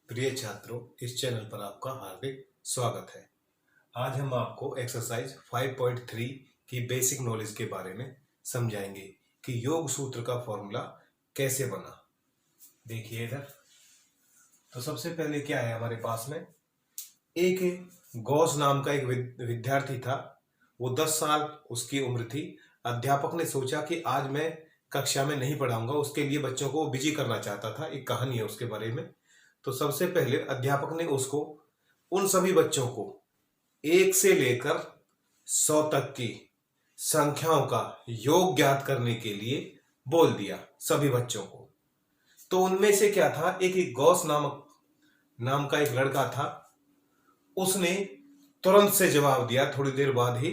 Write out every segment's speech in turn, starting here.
प्रिय छात्रों, इस चैनल पर आपका हार्दिक स्वागत है। आज हम आपको एक्सरसाइज 5.3 की बेसिक नॉलेज के बारे में समझाएंगे कि योग सूत्र का फॉर्मूला कैसे बना। देखिए इधर, तो सबसे पहले क्या है हमारे पास में, एक गौस नाम का एक विद्यार्थी था। वो 10 साल उसकी उम्र थी। अध्यापक ने सोचा कि आज मैं कक्षा में नहीं पढ़ाऊंगा, उसके लिए बच्चों को बिजी करना चाहता था। एक कहानी है उसके बारे में। तो सबसे पहले अध्यापक ने उसको उन सभी बच्चों को 1 से लेकर 100 तक की संख्याओं का योग ज्ञात करने के लिए बोल दिया सभी बच्चों को। तो उनमें से क्या था, एक गौस नाम का एक लड़का था। उसने तुरंत से जवाब दिया थोड़ी देर बाद ही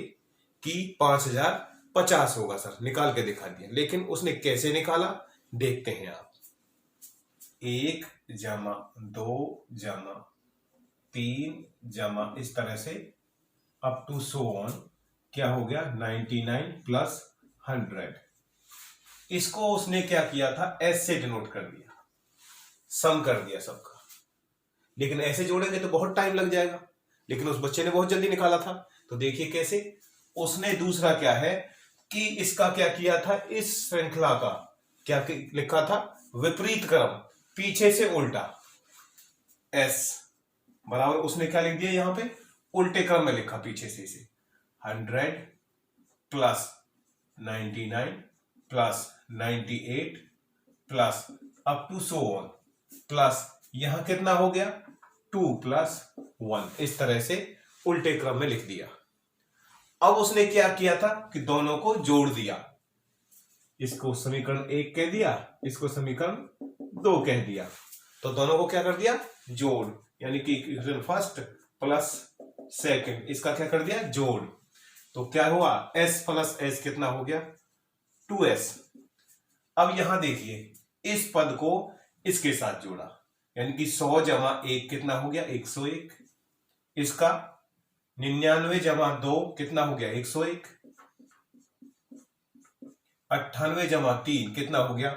कि 5050 होगा सर, निकाल के दिखा दिया। लेकिन उसने कैसे निकाला देखते हैं आप। 1 जमा 2 जमा 3 जमा इस तरह से अप टू सो ऑन क्या हो गया 99 प्लस 100। इसको उसने क्या किया था, एस से डिनोट कर दिया, सम कर दिया सबका। लेकिन ऐसे जोड़ेंगे तो बहुत टाइम लग जाएगा, लेकिन उस बच्चे ने बहुत जल्दी निकाला था। तो देखिए कैसे। उसने दूसरा क्या है कि इसका क्या किया था, इस श्रृंखला का क्या लिखा था, विपरीत क्रम, पीछे से उल्टा। एस बराबर उसने क्या लिख दिया यहां पे, उल्टे क्रम में लिखा पीछे से इसे। 100 plus 99 plus 98 plus up to so on plus यहां कितना हो गया 2 प्लस 1। इस तरह से उल्टे क्रम में लिख दिया। अब उसने क्या किया था कि दोनों को जोड़ दिया। इसको समीकरण 1 कह दिया, इसको समीकरण 2 कह दिया। तो दोनों को क्या कर दिया, जोड़, यानी कि इक्वेशन फर्स्ट प्लस सेकंड, इसका क्या कर दिया, जोड़। तो क्या हुआ, s प्लस s कितना हो गया 2s। अब यहां देखिए, इस पद को इसके साथ जोड़ा, यानी कि 100 जमा 1 कितना हो गया 101। इसका 99 जमा 2 कितना हो गया 101। 98 जमा 3 कितना हो गया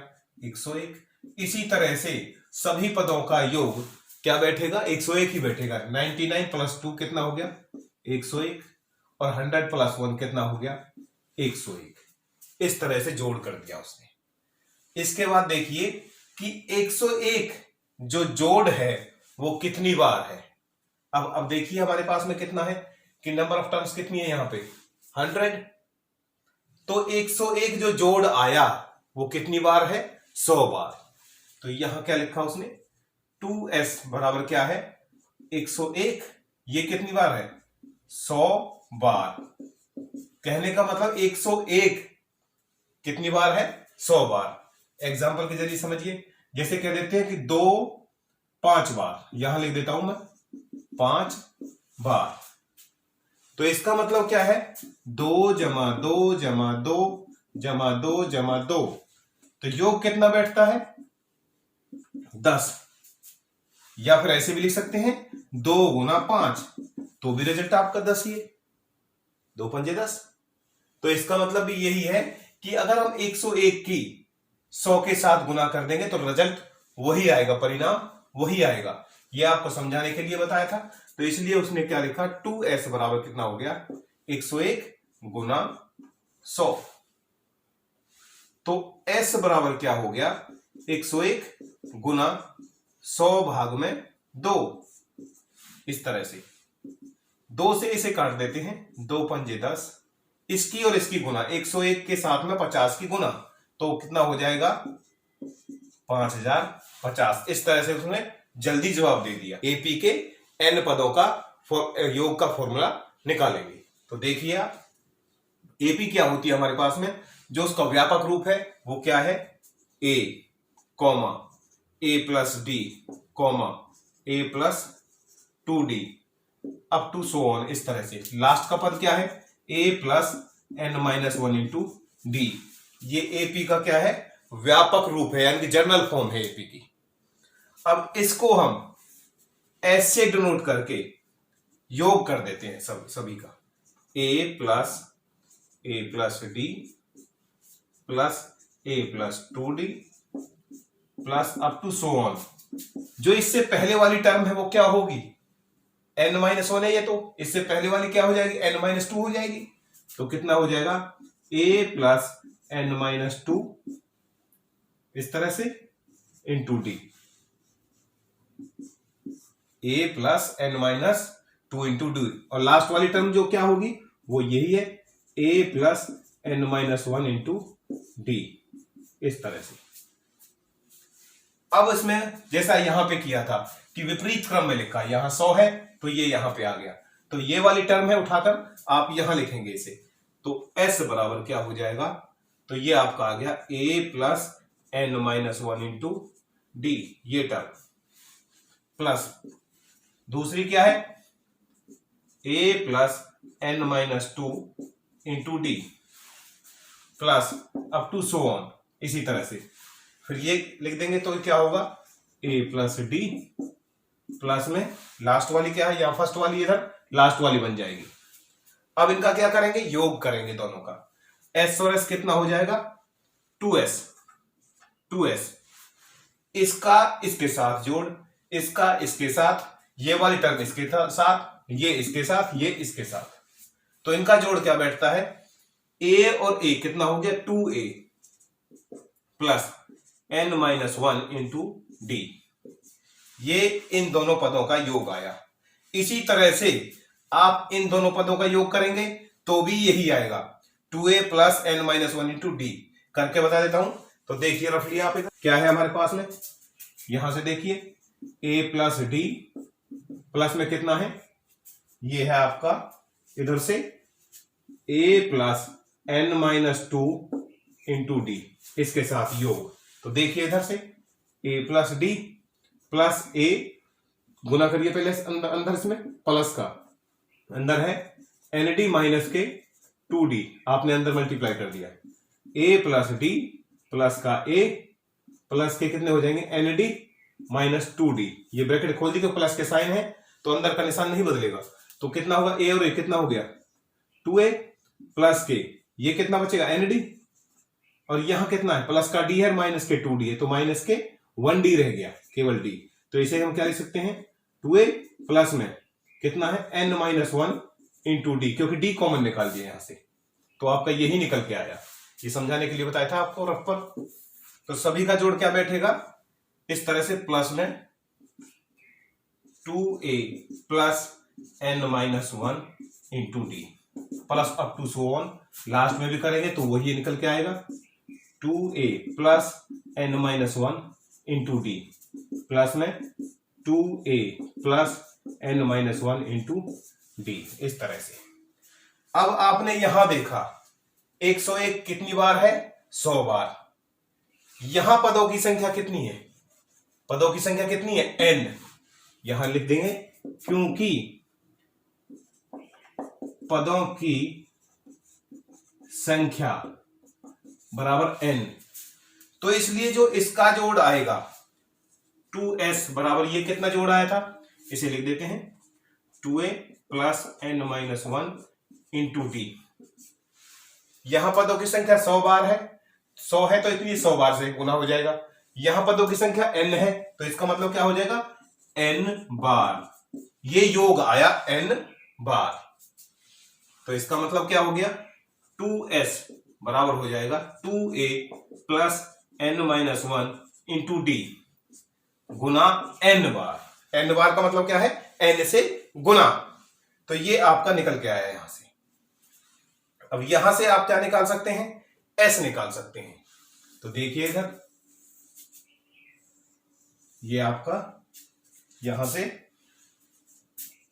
101। इसी तरह से सभी पदों का योग क्या बैठेगा, 101 ही बैठेगा। 99 प्लस 2 कितना हो गया 101 और 100 प्लस 1 कितना हो गया 101। इस तरह से जोड़ कर दिया उसने। इसके बाद देखिए कि 101 जो जोड़ है वो कितनी बार है। अब देखिए हमारे पास में कितना है कि नंबर ऑफ टर्म्स कितनी है यहां पे 100। तो 101 जो जोड़ आया वो कितनी बार है 100 बार। तो यहां क्या लिखा उसने, 2s बराबर क्या है 101। ये कितनी बार है 100 बार। कहने का मतलब 101 कितनी बार है 100 बार। एग्जांपल के जरिए समझिए, जैसे कह देते हैं कि 2 5 बार, यहां लिख देता हूं मैं 5 बार। तो इसका मतलब क्या है, 2 जमा 2 जमा 2 जमा 2 जमा 2। तो योग कितना बैठता है 10। या फिर ऐसे भी लिख सकते हैं 2 गुना 5, तो भी रिजल्ट आपका 10 ही है, 2 पंजे 10। तो इसका मतलब भी यही है कि अगर हम 101 की 100 के साथ गुना कर देंगे तो रिजल्ट वही आएगा, परिणाम वही आएगा। ये आपको समझाने के लिए बताया था। तो इसलिए उसने क्या लिखा, 2s बराबर कितना हो गया 101 गुना 100। तो s बराबर क्या हो गया 101 गुना 100 भाग में 2। इस तरह से 2 से इसे काट देते हैं, 2 पंजे 10। इसकी और इसकी गुना, 101 के साथ में 50 की गुना, तो कितना हो जाएगा 5050। इस तरह से उसने जल्दी जवाब दे दिया। एपी के n पदों का योग का फॉर्मूला निकालेंगे। तो देखिए आप, एपी क्या होती है हमारे पास में, जो उसका व्यापक रूप है वो क्या है, a comma a plus D comma a plus 2d up to so on. इस तरह से लास्ट का पद क्या है, a plus n minus 1 into D. ये एपी का क्या है, व्यापक रूप है, यानी कि जनरल फॉर्म है एपी की। अब इसको हम एस से डिनोट करके योग कर देते हैं सभी का, a plus D plus a plus 2d plus up to so on जो इससे पहले वाली टर्म है वो क्या होगी, n-1 है ये, तो इससे पहले वाली क्या हो जाएगी, n-2 हो जाएगी। तो कितना हो जाएगा, a प्लस n-2 इस तरह से into D, a plus n-2 into D, और लास्ट वाली टर्म जो क्या होगी वो यही है, a plus n-1 into D, इस तरह से। अब इसमें जैसा यहां पे किया था कि विपरीत क्रम में लिखा, यहां 100 है तो ये यहां पे आ गया, तो ये वाली टर्म है उठाकर आप यहां लिखेंगे इसे, तो s बराबर क्या हो जाएगा, तो ये आपका आ गया a plus n-1 into D, ये टर्म, प्लस दूसरी क्या है, a plus n-2 into D, plus up to so on, इसी तरह से फिर ये लिख देंगे, तो क्या होगा a प्लस डी, प्लस में लास्ट वाली क्या है, या फर्स्ट वाली इधर लास्ट वाली बन जाएगी। अब इनका क्या करेंगे, योग करेंगे दोनों का, s और s कितना हो जाएगा, 2s, इसका इसके साथ जोड़, इसका इसके साथ, ये वाली टर्म इसके साथ, ये इसके साथ, ये इसके साथ, तो इनका जोड़ क्या बैठता है, a और a कितना हो गया, 2a plus n-1 into D, ये इन दोनों पदों का योग आया। इसी तरह से आप इन दोनों पदों का योग करेंगे तो भी यही आएगा, 2a plus n-1 into D, करके बता देता हूं। तो देखिए रफली आप इधर क्या है हमारे पास में, यहां से देखिए a प्लस डी, प्लस में कितना है, ये है आपका इधर से a plus n-2 into D, इसके साथ योग। तो देखिए इधर से a plus D plus a, गुना करिए पहले अंदर इसमें प्लस का, अंदर है एन डी माइनस के 2d, आपने अंदर मल्टीप्लाई कर दिया, a प्लस डी प्लस का a प्लस के कितने हो जाएंगे, एन डी माइनस 2d, ये ब्रैकेट खोल दी तो प्लस के साइन है तो अंदर का निशान नहीं बदलेगा, तो कितना होगा, a और a कितना हो गया, 2a प्लस के, ये कितना बचेगा, एन डी, और यहां कितना है, प्लस का d है माइनस के 2d है, तो माइनस के 1d रह गया, केवल d, तो इसे हम क्या लिख सकते हैं, 2a प्लस में कितना है, n-1 इंटू डी, क्योंकि d कॉमन निकाल दिया यहां से, तो आपका यही निकल के आया। ये समझाने के लिए बताया था आपको रफ पर। तो सभी का जोड़ क्या बैठेगा, इस तरह से, प्लस में 2a plus n-1 into D, plus up to so on, last में भी करेंगे तो वही निकल के आएगा, 2a plus n-1 into D, plus में 2a plus n-1 into D, इस तरह से। अब आपने यहां देखा 101 कितनी बार है, 100 बार। यहां पदों की संख्या कितनी है, पदों की संख्या कितनी है, n, यहां लिख देंगे क्योंकि पदों की संख्या बराबर n, तो इसलिए जो इसका जोड़ आएगा 2s बराबर, ये कितना जोड़ आया था, इसे लिख देते हैं 2a plus n-1 into D, यहां पदों की संख्या 100 बार है, 100 है तो इतनी 100 बार से गुना हो जाएगा, यहां पदों की संख्या n है तो इसका मतलब क्या हो जाएगा, n बार, ये योग आया n बार, तो इसका मतलब क्या हो गया, 2s बराबर हो जाएगा 2a plus n-1 into D गुना n बार, n बार का मतलब क्या है, n से गुना, तो ये आपका निकल के आया यहां से। अब यहां से आप क्या निकाल सकते हैं, s निकाल सकते हैं, तो देखिए इधर ये आपका यहां से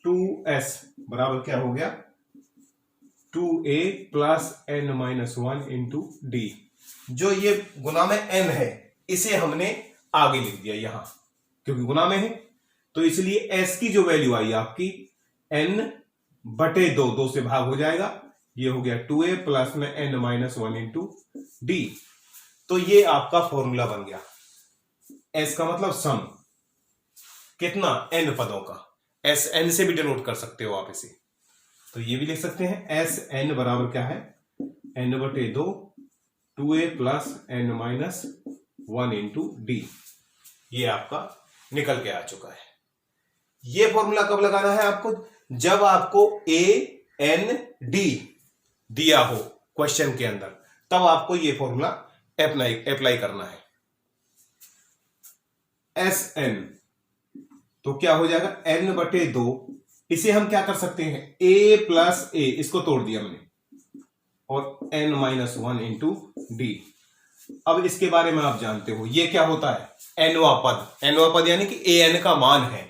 2s बराबर क्या हो गया, 2a plus n-1 into D, जो ये गुना में n है इसे हमने आगे लिख दिया यहां, क्योंकि गुना में है, तो इसलिए s की जो वैल्यू आई आपकी n बटे 2 से भाग हो जाएगा, ये हो गया 2a प्लस में n-1 इंटू डी, तो ये आपका फॉर्मूला बन गया। s का मतलब सम, कितना, n पदों का, s n से भी डिनोट कर सकते हो आप इसे, तो ये भी लिख सकते हैं s n बराबर क्या है, n बटे 2 2a plus n-1 into D, ये आपका निकल के आ चुका है। ये फॉर्मूला कब लगाना है आपको? जब आपको AND दिया हो क्वेश्चन के अंदर, तब आपको ये फॉर्मूला अप्लाई करना है। SN तो क्या हो जाएगा? N/2। इसे हम क्या कर सकते हैं? A + A, इसको तोड़ दिया हमने, और N-1 इंटू D। अब इसके बारे में आप जानते हो ये क्या होता है? nवां पद। nवां पद यानी कि AN का मान है।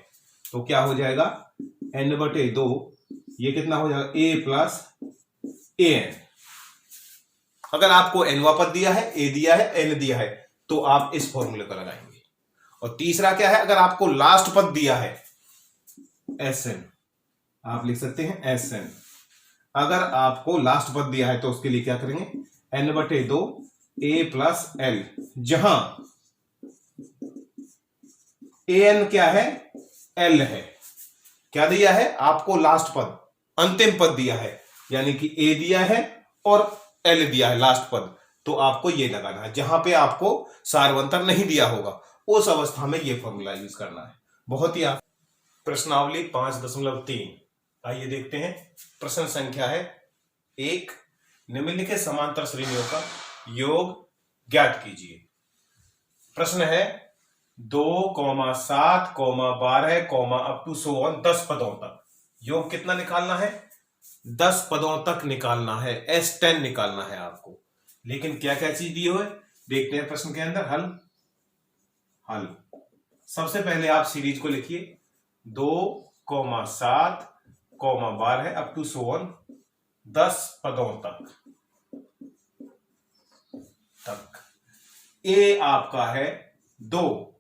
तो क्या हो जाएगा? N/2, ये कितना हो जाएगा? A + AN। अगर आपको nवां पद दिया है, A दिया है, N दिया है, तो आप इस फॉर्मूले को लगाएंगे। और तीसरा क्या है? अगर आपको लास्ट पद दिया है SN, आप लिख सकते हैं SN। अगर आपको लास्ट पद दिया है तो उसके लिए क्या करेंगे? N/2 A + L, जहां AN क्या है? L है। क्या दिया है आपको? लास्ट पद, अंतिम पद दिया है, यानी कि A दिया है और L दिया है लास्ट पद। तो आपको ये लगाना है। जहां पे आपको सार्वंतर नहीं दिया होगा उस अवस्था में ये फॉर्मूला यूज करना है। बहुत ही प्रश्नावली 5.3। आइए देखते हैं। प्रश्न संख्या है 1, निम्नलिखित समांतर श्रेणियों का योग ज्ञात कीजिए। प्रश्न है 2, 7, 12, अप टू 10 पदों तक योग कितना निकालना है? 10 पदों तक निकालना है। S10 निकालना है आपको। लेकिन क्या क्या चीज दी हुई है देखते हैं प्रश्न के अंदर। हल सबसे पहले आप सीरीज को लिखिए 2, 7, 12 अप टू 10 पदों तक। ए आपका है 2।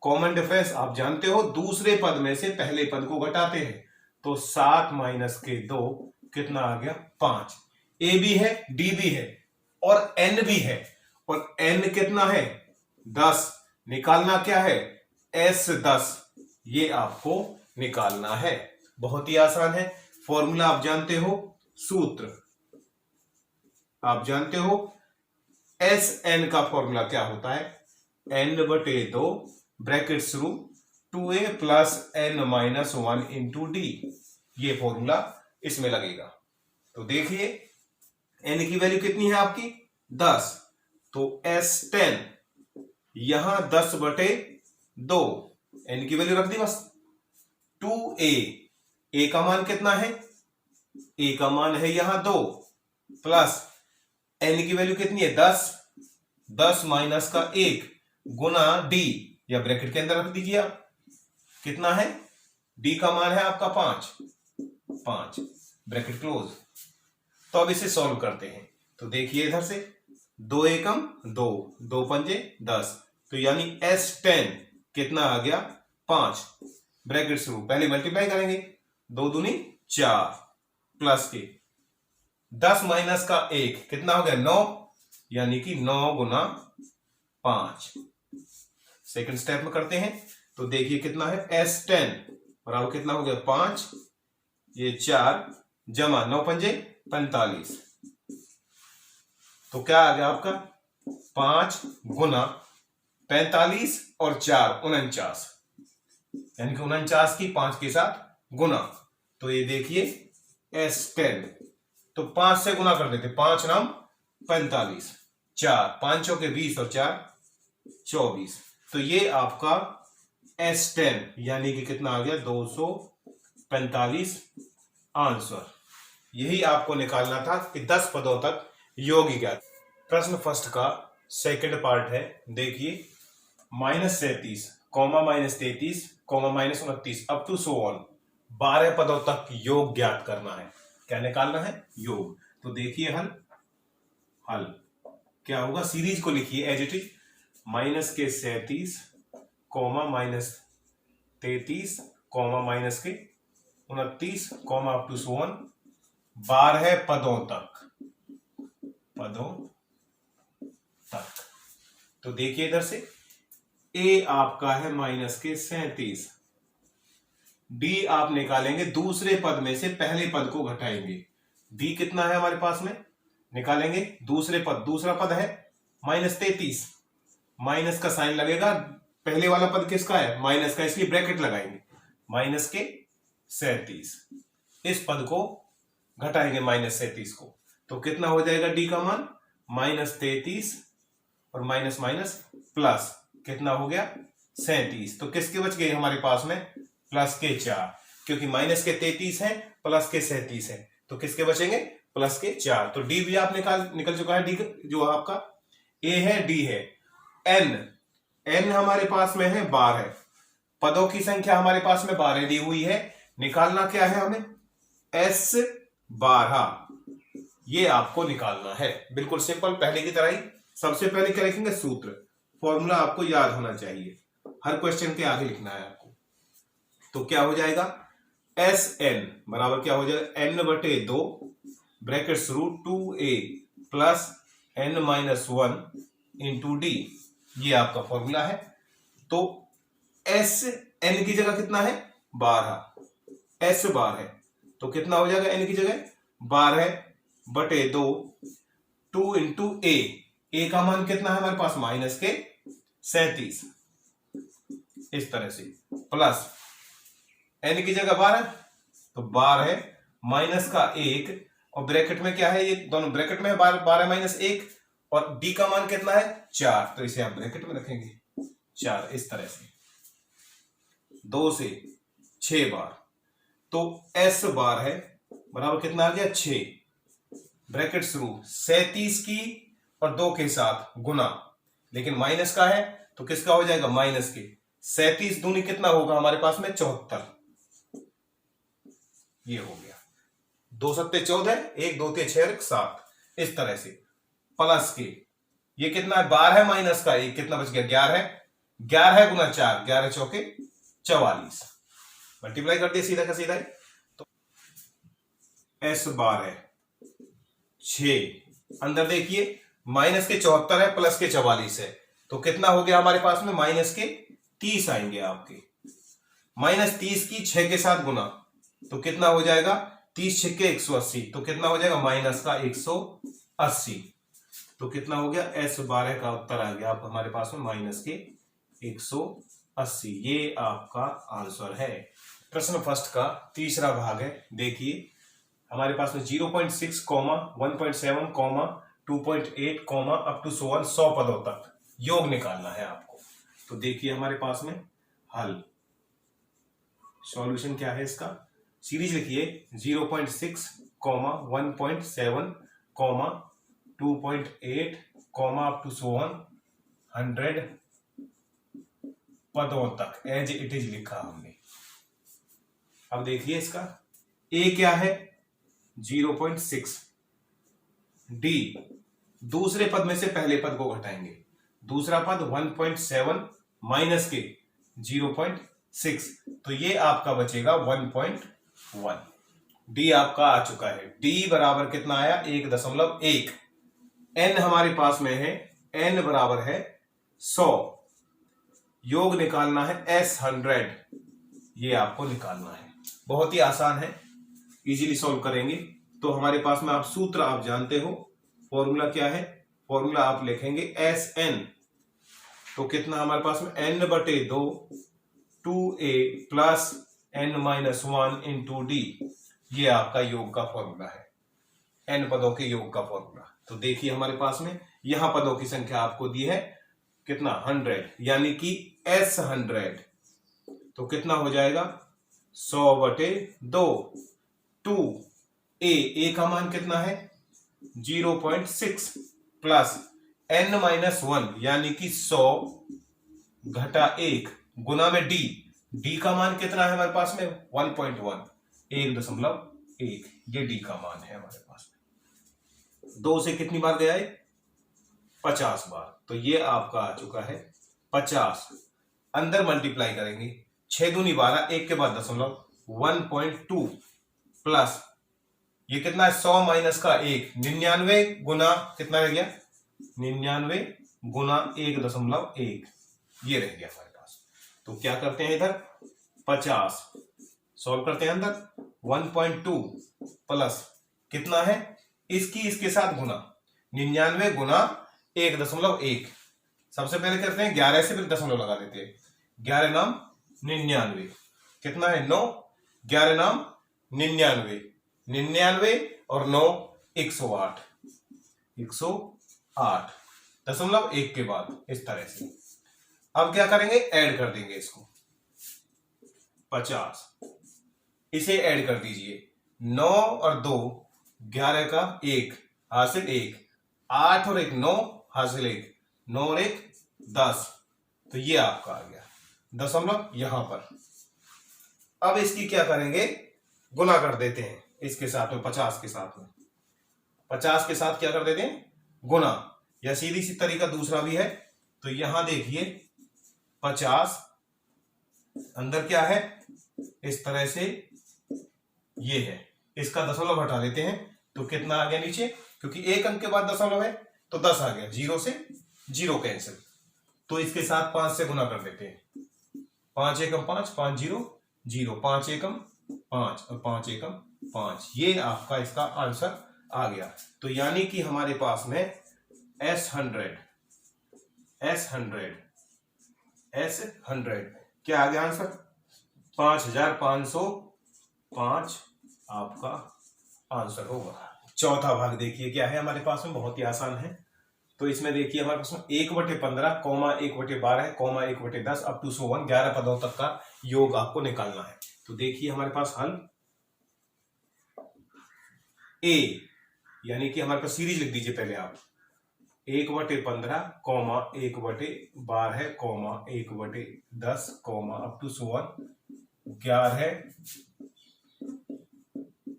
कॉमन डिफरेंस आप जानते हो, दूसरे पद में से पहले पद को घटाते हैं। तो 7 - 2 कितना आ गया? 5। ए भी है, डी भी है और एन भी है। और एन कितना है? 10। निकालना क्या है? S10। ये आपको निकालना है। बहुत ही आसान है। फॉर्मूला आप जानते हो, सूत्र आप जानते हो। SN का फॉर्मूला क्या होता है? N/2 ब्रैकेट शुरू 2A + N-1 इंटू D। ये फॉर्मूला इसमें लगेगा। तो देखिए N की वैल्यू कितनी है आपकी? 10। तो S10 यहां 10/2, N की वैल्यू रख दी बस। 2A, A का मान कितना है? A का मान है यहां 2, प्लस N की वैल्यू कितनी है? 10। 10 - 1 गुना D, या ब्रैकेट के अंदर रख दीजिए आप। कितना है? D का मान है आपका 5, ब्रैकेट क्लोज। तो अब इसे सॉल्व करते हैं। तो देखिए इधर से 2 एकम 2, 2 पंजे 10। तो यानी S10 कितना आ गया? 5, ब्रैकेट शुरू। पहले मल्टीप्लाई करेंगे, 2 दूनी 4 प्लस के 10 - 1 कितना हो गया? 9, यानी कि 9 गुना 5। सेकंड स्टेप में करते हैं। तो देखिए कितना है? S10 बराबर कितना हो गया? 5, ये 4 जमा 9 पंजे 45। तो क्या आ गया आपका? 5 गुना 45 और 4 49, यानी कि 49 की 5 के साथ गुना। तो ये देखिए S10, तो 5 से गुना कर देते। 5 नाम 45, 4 5 के 20 और 4 24। तो ये आपका S10 यानी कि कितना आ गया? 245 आंसर। यही आपको निकालना था कि 10 पदों तक योग ज्ञात। प्रश्न फर्स्ट का सेकंड पार्ट है। देखिए -37, -33, -29 अप टू 12 पदों तक योग ज्ञात करना है। क्या निकालना है? योग। तो देखिए हल क्या होगा? सीरीज को लिखिए as it is. -37, -33, -29, up to 12 पदों तक। तो देखिए इधर से A आपका है -37। D आप निकालेंगे, दूसरे पद में से पहले पद को घटाएंगे। D कितना है हमारे पास में? निकालेंगे दूसरे पद, दूसरा पद है -33। माइनस का साइन लगेगा पहले वाला पद किसका है, माइनस का, इसलिए ब्रैकेट लगाएंगे, माइनस के 37। इस पद को घटाएंगे -37 को, तो कितना हो जाएगा डी का मान, -33 और माइनस माइनस प्लस कितना हो गया 37। तो किसके बच गए हमारे पास में, प्लस के 4, क्योंकि माइनस के 33 है प्लस के 37 है, तो किसके बचेंगे, प्लस के 4। तो डी भी आप निकल चुका है, डी जो आपका ए है, डी है। एन हमारे पास में है 12, पदों की संख्या हमारे पास में 12 दी हुई है, निकालना क्या है हमें, S12, ये आपको निकालना है। बिल्कुल सिंपल, पहले की तरह ही। सबसे पहले क्या लिखेंगे, सूत्र, फॉर्मूला आपको याद होना चाहिए, हर क्वेश्चन के आगे लिखना है आपको। तो क्या हो जाएगा, Sn बराबर क्या हो जाएगा, n/2 ब्रैकेट शुरू 2a plus n-1 into D, ये आपका फॉर्मूला है। तो Sn की जगह कितना है, 12, S12 है, तो कितना हो जाएगा n की जगह 12/2, 2 इंटू ए का मान कितना है हमारे पास, माइनस के 37, इस तरह से, प्लस n की जगह 12, तो 12 माइनस का 1, और ब्रैकेट में क्या है, ये दोनों ब्रैकेट में है, 12 माइनस 1, और d का मान कितना है 4, तो इसे आप ब्रैकेट में रखेंगे 4, इस तरह से 2 से 6 बार। तो S12 बराबर कितना आ गया 6, ब्रैकेट शुरू 37 की और 2 के साथ गुना, लेकिन माइनस का है तो किसका हो जाएगा, माइनस के 37 दूनी कितना होगा हमारे पास में 74, ये हो गया 2 सत्ते 14, 1 2 6 7, इस तरह से, प्लस के ये कितना है 12 माइनस का 1, कितना बच गया 11 गुना 4, 11 चौके 44, मल्टीप्लाई कर दिया सीधा का सीधा। तो S12 6, अंदर देखिए माइनस के 74 है प्लस के 44 है, तो कितना हो गया हमारे पास में, माइनस के 30 आएंगे आपके, -30 की 6 के साथ गुना, तो कितना हो जाएगा 30 6 के 180, तो कितना हो जाएगा माइनस का 180, तो कितना हो गया S12 का उत्तर आ गया आप हमारे पास में माइनस के 180, ये आपका आंसर है। प्रश्न फर्स्ट का तीसरा भाग है, देखिए हमारे पास में 0.6, 1.7, 2.8, अप टू 100 पदों तक योग निकालना है आपको। तो देखिए हमारे पास में हल, सॉल्यूशन क्या है इसका, सीरीज लिखिए 0.6, 1.7, 2.8, अप टू 100 पदों तक, एज इट इज लिखा हमने। अब देखिए इसका ए क्या है 0.6, डी दूसरे पद में से पहले पद को घटाएंगे, दूसरा पद 1.7 माइनस के 0.6, तो ये आपका बचेगा 1.1, डी आपका आ चुका है। डी बराबर कितना आया 1.1, एन हमारे पास में है, एन बराबर है 100, योग निकालना है S100, ये आपको निकालना है, बहुत ही आसान है, इजीली सॉल्व करेंगे। तो हमारे पास में आप सूत्र आप जानते हो, फॉर्मूला क्या है, फॉर्मूला आप लिखेंगे Sn, तो कितना हमारे पास में n/2 2a plus n-1 into D, ये आपका योग का फॉर्मूला है, n पदों के योग का फॉर्मूला। तो देखिए हमारे पास में यहां पदों की संख्या आपको दी है कितना 100, यानी कि S100, तो कितना हो जाएगा 100/2, 2a का मान कितना है 0.6 प्लस n-1 यानी कि 100 घटा 1 गुना में डी का मान कितना है हमारे पास में 1.1, 1.1, ये डी का मान है हमारे पास में। 2 से कितनी बार गया है 50 बार, तो ये आपका आ चुका है 50, अंदर मल्टीप्लाई करेंगे 6 दूनी 12, 1 के बाद दशमलव 1.2 प्लस ये कितना है 100 माइनस का 1, 99 गुना कितना रह गया 99 गुना 1.1, ये रह गया हमारे पास। तो क्या करते हैं इधर 50 सॉल्व करते हैं, अंदर 1.2 प्लस कितना है इसकी इसके साथ गुना 99 गुना 1.1, सबसे पहले करते हैं 11 से, फिर दशमलव लगा देते हैं। 11 नाम 99, कितना है 9, 11 नाम 99, 99 और 9 108, 108 दशमलव 1 के बाद, इस तरह से। अब क्या करेंगे, ऐड कर देंगे इसको, 50, इसे ऐड कर दीजिए, 9 और 2 11 का 1 हासिल 1, 8 और 1 9 हासिल 1, 9 और 1 10, तो ये आपका आ गया दशमलव यहां पर। अब इसकी क्या करेंगे, गुना कर देते हैं इसके साथ में, 50 के साथ में, 50 के साथ क्या कर देते हैं, गुना। या सीधी सी तरीका दूसरा भी है, तो यहां देखिए 50 अंदर क्या है, इस तरह से ये है, इसका दशमलव हटा देते हैं तो कितना आ गया नीचे, क्योंकि एक अंक के बाद दशमलव है तो 10 आ गया, 0 से 0 कैंसिल, तो इसके साथ 5 से गुना कर देते हैं, 5 एकम 5, 5 0 0, 5 एकम 5 और 5 एकम 5, ये आपका इसका आंसर आ गया। तो यानी कि हमारे पास में S100 क्या आ गया आंसर, 5505 आपका आंसर होगा। चौथा भाग देखिए क्या है हमारे पास में, बहुत ही आसान है। तो इसमें देखिए हमारे पास में 1/15, 1/12, 1/10 अप टू 101, 11 पदों तक का योग आपको निकालना है। तो देखिए हमारे पास हल ए, यानी कि हमारे पास सीरीज लिख दीजिए पहले आप, 1/15, 1/12, 1/10, अप टू 11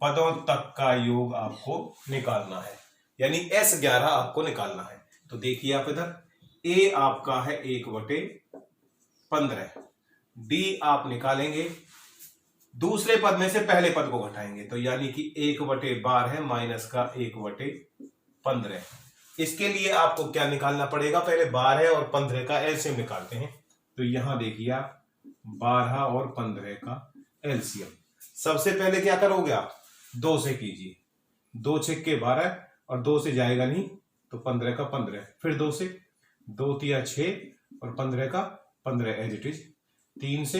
पदों तक का योग आपको निकालना है, यानी S11 आपको निकालना है। तो देखिए आप इधर, ए आपका है 1/15, डी आप निकालेंगे, दूसरे पद में से पहले पद को घटाएंगे, तो यानी कि 1/12 माइनस का 1/15। इसके लिए आपको क्या निकालना पड़ेगा, पहले 12 और 15 का एलसीएम निकालते हैं। तो यहां देखिए आप 12 और 15 का एलसीएम, सबसे पहले क्या करोगे आप, 2 से कीजिए, 2 छक्के 12 और 2 से जाएगा नहीं तो 15 का 15, फिर 2 से, 2 तिया 6 और 15 का 15 एज इट इज, 3 से,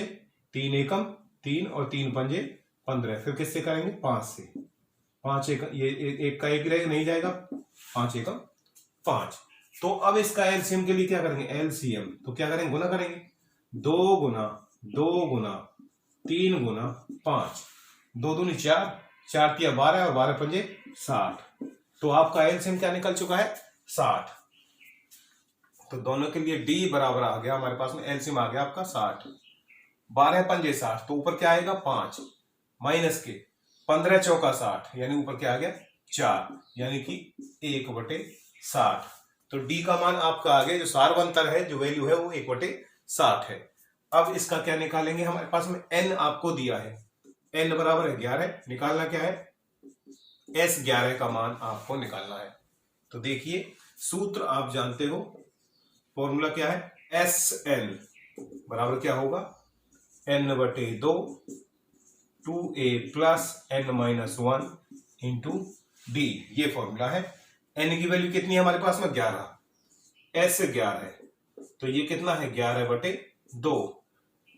3 एकम 3 और 3 पंजे 15, फिर किससे करेंगे 5 से, 5 एकम, ये एक का एक रहेगा नहीं जाएगा, 5 एकम 5। तो अब इसका एलसीएम के लिए क्या करेंगे, एलसीएम तो क्या करेंगे, गुना करेंगे, 2 गुना 2 गुना 3 गुना 5, 2 दूनी 4, 4 तिया 12 और 12 पंजे 60, तो आपका एलसीएम क्या निकल चुका है 60। तो दोनों के लिए डी बराबर आ गया हमारे पास में, एलसीएम आ गया आपका 60, 12 पंजे 60, तो ऊपर क्या आएगा 5 माइनस के 15 चौका 60, यानी ऊपर क्या आ गया 4, यानी कि 1/60। तो डी का मान आपका आ गया, जो सारवंतर है, जो वैल्यू है वो 1/60 है। अब इसका क्या निकालेंगे, हमारे पास में n आपको दिया है, n बराबर है 11, निकालना क्या है, S11 का मान आपको निकालना है। तो देखिए सूत्र आप जानते हो, फॉर्मूला क्या है, SN बराबर क्या होगा, n/2 2a plus n-1 into D, ये फॉर्मूला है। n की वैल्यू कितनी है हमारे पास में 11, S11 है, तो ये कितना है 11/2,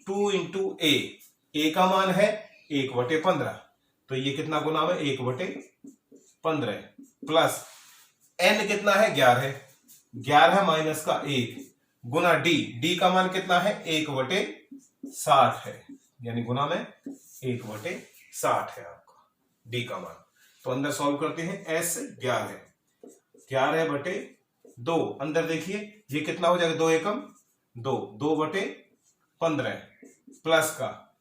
2 इंटू ए का मान है 1/15, तो ये कितना गुना है 1/15, प्लस n कितना है 11, 11 माइनस का 1 गुना डी का मान कितना है 1/60 है, यानी गुना में 1/60 है आपका डी का मान। तो अंदर सॉल्व करते हैं, S11 11/2, अंदर देखिए ये कितना हो जाएगा, 2 एकम 2, 2/15 प्लस का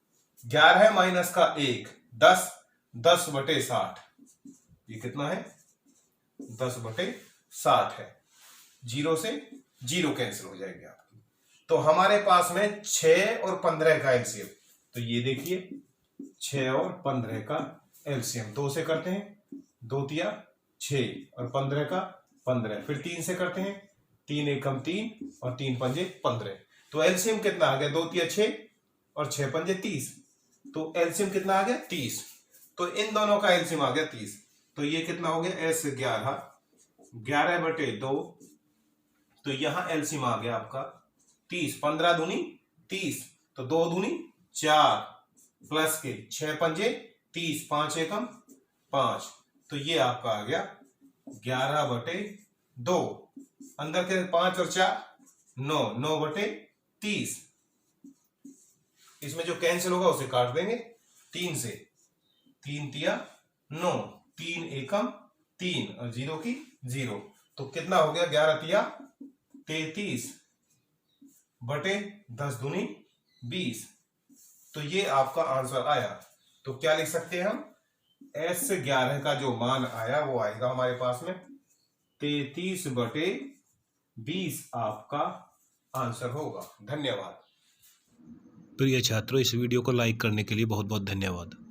11 माइनस का 1 10, 10/60, ये कितना है 10/60 है, 0 से 0 कैंसिल हो जाएगी आपकी। तो हमारे पास में 6 और 15 का एलसीएम, तो ये देखिए 6 और 15 का एलसीएम 2 से करते हैं, 2 तिया 6 और 15 का 15, फिर 3 से करते हैं, 3 एकम 3 और 3 पंजे 15, तो एलसीएम कितना आ गया, 2 तिया 6 और 6 पंजे 30, तो एलसीएम कितना आ गया 30। तो इन दोनों का एलसीएम आ गया 30, तो ये कितना हो गया S11 11/2, तो तो यहां एलसीएम आ गया आपका 30, 15 दूनी 30, तो 2 दूनी 4 प्लस के 6 पंजे 30, 5 एकम 5, तो ये आपका आ गया 11/2। अंदर के 5 और 4 9, 9/30। इसमें जो कैंसिल होगा उसे काट देंगे 3 से, 3 तिया 9, 3 एकम 3 और 0 की 0, तो कितना हो गया 11 तिया 33 बटे 10 दूनी 20। तो ये आपका आंसर आया। तो क्या लिख सकते हैं हम, S11 का जो मान आया वो आएगा हमारे पास में 33/20 आपका आंसर होगा। धन्यवाद। प्रिय छात्रों, इस वीडियो को लाइक करने के लिए बहुत बहुत धन्यवाद।